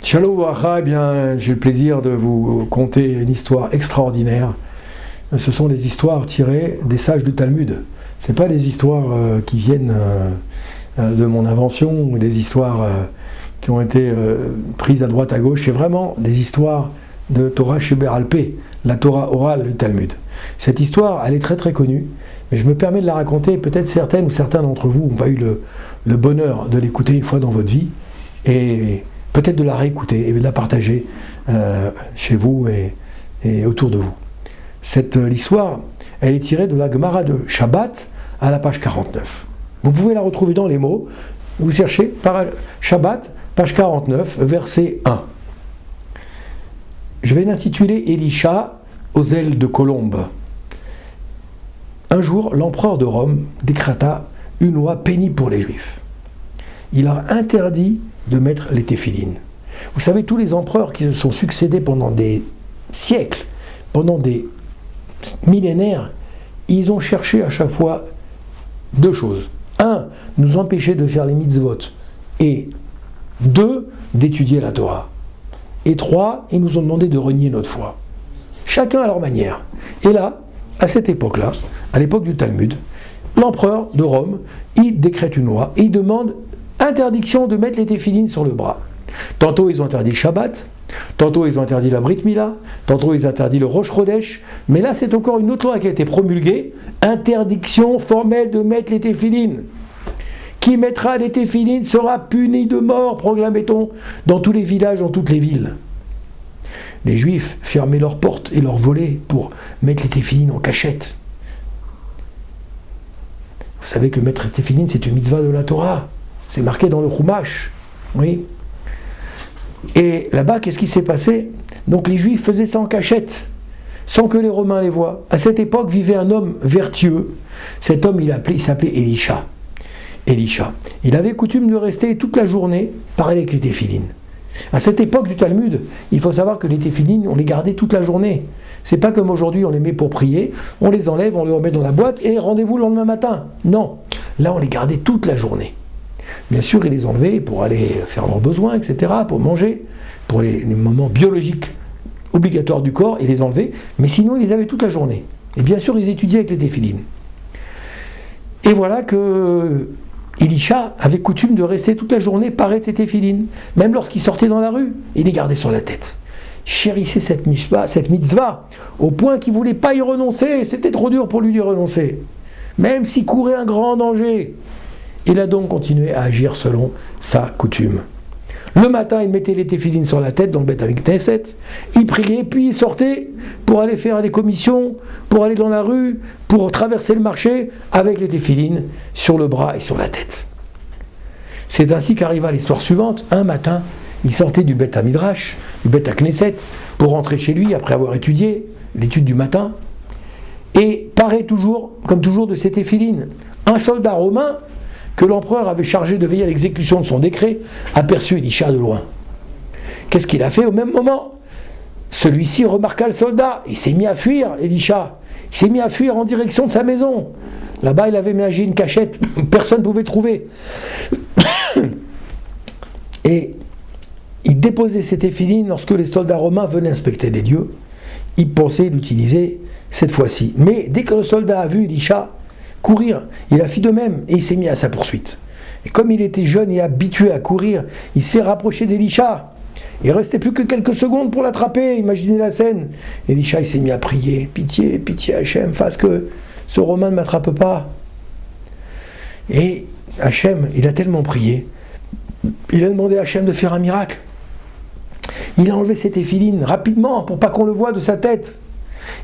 Shalom Varacha, eh bien, j'ai le plaisir de vous conter une histoire extraordinaire. Ce sont des histoires tirées des sages du Talmud. Ce n'est pas des histoires qui viennent de mon invention ou des histoires qui ont été prises à droite à gauche. C'est vraiment des histoires de Torah Sheber Alpé, la Torah orale du Talmud. Cette histoire, elle est très très connue, mais je me permets de la raconter. Peut-être certaines ou certains d'entre vous n'ont pas eu le bonheur de l'écouter une fois dans votre vie, et peut-être de la réécouter et de la partager chez vous et autour de vous. Cette histoire, elle est tirée de la Gemara de Shabbat à la page 49. Vous pouvez la retrouver dans les mots. Vous cherchez par Shabbat, page 49, verset 1. Je vais l'intituler Elisha aux ailes de colombe. Un jour, l'empereur de Rome décréta une loi pénible pour les Juifs. Il leur interdit de mettre les téphilines. Vous savez, tous les empereurs qui se sont succédés pendant des siècles, pendant des millénaires, ils ont cherché à chaque fois deux choses. Un, nous empêcher de faire les mitzvot. Et deux, d'étudier la Torah. Et trois, ils nous ont demandé de renier notre foi. Chacun à leur manière. Et là, à cette époque-là, à l'époque du Talmud, l'empereur de Rome, il décrète une loi et il demande interdiction de mettre les téphilines sur le bras. Tantôt ils ont interdit le Shabbat, tantôt ils ont interdit la Brit Mila, tantôt ils ont interdit le Rosh Chodesh, mais là c'est encore une autre loi qui a été promulguée, interdiction formelle de mettre les téphilines. Qui mettra les téphilines sera puni de mort, proclamait-on dans tous les villages, dans toutes les villes. Les Juifs fermaient leurs portes et leurs volets pour mettre les téphilines en cachette. Vous savez que mettre les téphilines, c'est une mitzvah de la Torah. C'est marqué dans le Chumash. Oui. Et là-bas, qu'est-ce qui s'est passé? Donc les Juifs faisaient ça en cachette, sans que les Romains les voient. À cette époque vivait un homme vertueux. Cet homme, il s'appelait Elisha. Elisha. Il avait coutume de rester toute la journée parler avec les téphilines. À cette époque du Talmud, il faut savoir que les téphilines, on les gardait toute la journée. C'est pas comme aujourd'hui, on les met pour prier, on les enlève, on les remet dans la boîte et rendez-vous le lendemain matin. Non, là on les gardait toute la journée. Bien sûr, ils les enlevaient pour aller faire leurs besoins, etc., pour manger, pour les moments biologiques obligatoires du corps, ils les enlevaient, mais sinon ils les avaient toute la journée. Et bien sûr, ils étudiaient avec les téphilines. Et voilà que Elisha avait coutume de rester toute la journée paré de ses téphilines. Même lorsqu'il sortait dans la rue, il les gardait sur la tête. Chérissait cette mitzvah, au point qu'il ne voulait pas y renoncer. C'était trop dur pour lui d'y renoncer. Même s'il courait un grand danger. Il a donc continué à agir selon sa coutume. Le matin, il mettait les téphilines sur la tête dans le Beth Amiknesset, il priait, puis il sortait pour aller faire des commissions, pour aller dans la rue, pour traverser le marché avec les téphilines sur le bras et sur la tête. C'est ainsi qu'arriva l'histoire suivante. Un matin, il sortait du Beth Midrash, du Beth Knesset, pour rentrer chez lui après avoir étudié l'étude du matin, et paraît toujours, comme toujours, de ses téphilines. Un soldat romain que l'empereur avait chargé de veiller à l'exécution de son décret, aperçut Elisha de loin. Qu'est-ce qu'il a fait au même moment? Celui-ci remarqua le soldat, il s'est mis à fuir, Elisha. Il s'est mis à fuir en direction de sa maison. Là-bas, il avait ménagé une cachette, personne ne pouvait trouver. Et il déposait ses téphilines lorsque les soldats romains venaient inspecter les lieux. Il pensait l'utiliser cette fois-ci. Mais dès que le soldat a vu Elisha courir, il a fait de même et il s'est mis à sa poursuite. Et comme il était jeune et habitué à courir, il s'est rapproché d'Elisha. Il restait plus que quelques secondes pour l'attraper. Imaginez la scène. Elisha, il s'est mis à prier. Pitié, pitié Hachem, fasse que ce Romain ne m'attrape pas. Et Hachem, il a tellement prié. Il a demandé à Hachem de faire un miracle. Il a enlevé ses téphilines rapidement pour pas qu'on le voie de sa tête.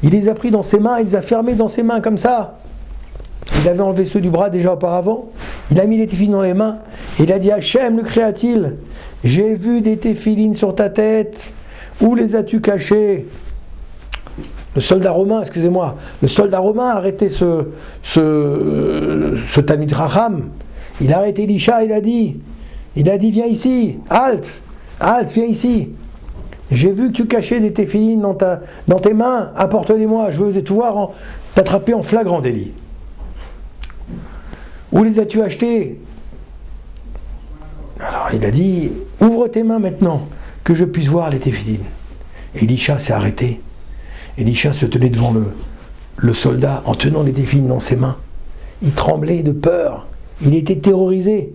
Il les a pris dans ses mains, il les a fermés dans ses mains comme ça. Il avait enlevé ceux du bras déjà auparavant. Il a mis les téphilines dans les mains. Et il a dit, Hachem, le créa-t-il, j'ai vu des téphilines sur ta tête. Où les as-tu cachées? Le soldat romain, excusez-moi, le soldat romain a arrêté ce Talmid Chacham. Il a arrêté Elisha, il a dit, viens ici, halte, viens ici. J'ai vu que tu cachais des téphilines dans tes mains, apporte-les-moi, je veux te voir t'attraper en flagrant délit. Où les as-tu achetés? Alors il a dit, ouvre tes mains maintenant. que je puisse voir les téphilines. Elisha s'est arrêté. Elisha se tenait devant le soldat en tenant les téphilines dans ses mains. Il tremblait de peur. Il était terrorisé.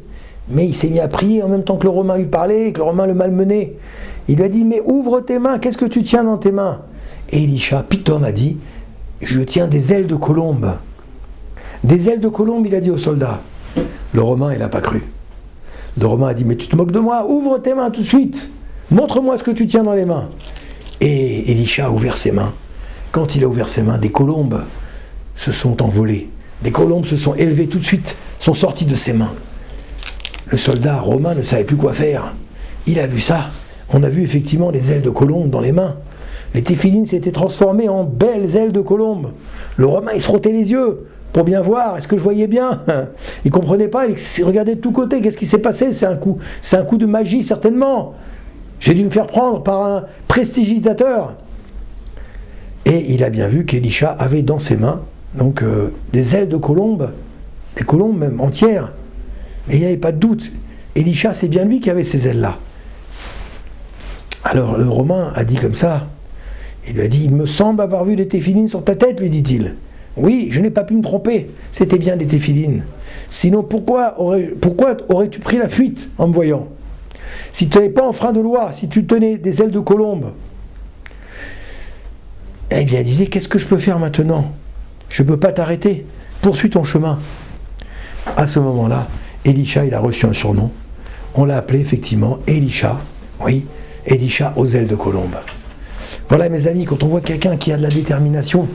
Mais il s'est mis à prier en même temps que le Romain lui parlait, que le Romain le malmenait. Il lui a dit, mais ouvre tes mains, qu'est-ce que tu tiens dans tes mains? Et Elisha, Pitom, a dit, je tiens des ailes de colombe. Des ailes de colombe, il a dit au soldat. Le Romain, il n'a pas cru. Le Romain a dit, mais tu te moques de moi, ouvre tes mains tout de suite. Montre-moi ce que tu tiens dans les mains. Et Elisha a ouvert ses mains. Quand il a ouvert ses mains, des colombes se sont envolées. Des colombes se sont élevées tout de suite, sont sorties de ses mains. Le soldat romain ne savait plus quoi faire. Il a vu ça. On a vu effectivement les ailes de colombe dans les mains. Les téphilines s'étaient transformées en belles ailes de colombe. Le Romain, il se frottait les yeux pour bien voir. Est-ce que je voyais bien? Il ne comprenait pas. Il regardait de tous côtés. Qu'est-ce qui s'est passé? C'est un coup de magie, certainement. J'ai dû me faire prendre par un prestidigitateur. Et il a bien vu qu'Elisha avait dans ses mains donc, des ailes de colombe, des colombes même entières. Et il n'y avait pas de doute. Elisha, c'est bien lui qui avait ces ailes-là. Alors le Romain a dit comme ça, il lui a dit, il me semble avoir vu des téphilines sur ta tête, lui dit-il. Oui, je n'ai pas pu me tromper, c'était bien des téphilines. Sinon, pourquoi aurais-tu pris la fuite en me voyant? Si tu n'avais pas enfreint de loi, si tu tenais des ailes de colombe. Eh bien, il disait, qu'est-ce que je peux faire maintenant? Je ne peux pas t'arrêter, poursuis ton chemin. À ce moment-là, Elisha, il a reçu un surnom. On l'a appelé effectivement Elisha, oui, Elisha aux ailes de colombe. Voilà mes amis, quand on voit quelqu'un qui a de la détermination,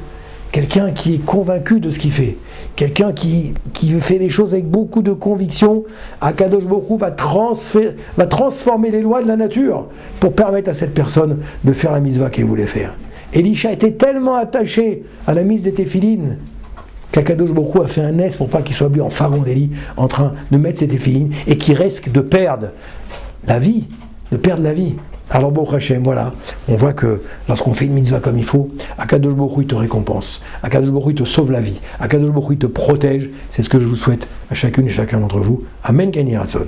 quelqu'un qui est convaincu de ce qu'il fait, quelqu'un qui fait les choses avec beaucoup de conviction, Akadosh Baruch Hu va transformer les lois de la nature pour permettre à cette personne de faire la mitzvah qu'il voulait faire. Elisha était tellement attaché à la mise des téphilines qu'Akadosh Baruch Hu a fait un S pour pas qu'il soit lui en farandélie en train de mettre ses téphilines et qu'il risque de perdre la vie, Alors Baruch Hashem, voilà, on voit que lorsqu'on fait une mitzvah comme il faut, Akadosh Baruch Hu te récompense, Akadosh Baruch Hu te sauve la vie, Akadosh Baruch Hu te protège. C'est ce que je vous souhaite à chacune et chacun d'entre vous. Amen, Kani Ratzon.